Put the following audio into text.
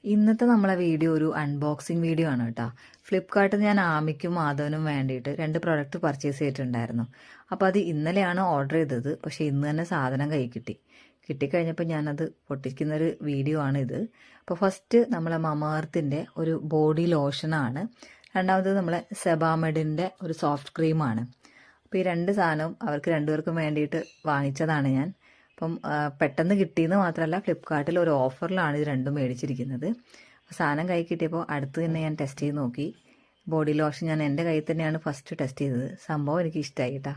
ഇന്നത്തെ നമ്മളെ വീഡിയോ ഒരു അൺബോക്സിങ് വീഡിയോ ആണ് കേട്ടോ. ഫ്ലിപ്കാർട്ടിൽ ഞാൻ ആമിക്കും മാധവനും വേണ്ടിയിട്ട് 2 പ്രൊഡക്റ്റ് പർച്ചേസ് ചെയ്തിട്ടുണ്ടായിരുന്നു. അപ്പോൾ അത് ഇന്നലെയാണ് ഓർഡർ ചെയ്തത്. പക്ഷേ ഇന്ന് തന്നെ സാധനം കൈ കിട്ടിക്കഴിഞ്ഞപ്പോൾ ഞാനത് പൊട്ടിക്കുന്നൊരു വീഡിയോ ആണ് ഇത്. അപ്പോൾ ഫസ്റ്റ് നമ്മളെ മമാർത്തിൻ്റെ ഒരു ബോഡി ലോഷനാണ്. രണ്ടാമത് നമ്മളെ സെബാമെഡിൻ്റെ ഒരു സോഫ്റ്റ് ക്രീമാണ്. അപ്പോൾ ഈ 2 സാധനവും അവർക്ക് 2 പേർക്കും വേണ്ടിയിട്ട് വാങ്ങിച്ചതാണ് ഞാൻ. അപ്പം പെട്ടെന്ന് കിട്ടിയെന്ന് മാത്രമല്ല, ഫ്ലിപ്കാർട്ടിൽ ഒരു ഓഫറിലാണ് ഇത് രണ്ടും മേടിച്ചിരിക്കുന്നത്. സാധനം കൈ കിട്ടിയപ്പോൾ അടുത്ത് തന്നെ ഞാൻ ടെസ്റ്റ് ചെയ്ത് നോക്കി. ബോഡി ലോഷൻ ഞാൻ എൻ്റെ കയ്യിൽ തന്നെയാണ് ഫസ്റ്റ് ടെസ്റ്റ് ചെയ്തത്. സംഭവം എനിക്ക് ഇഷ്ടമായി കേട്ടോ.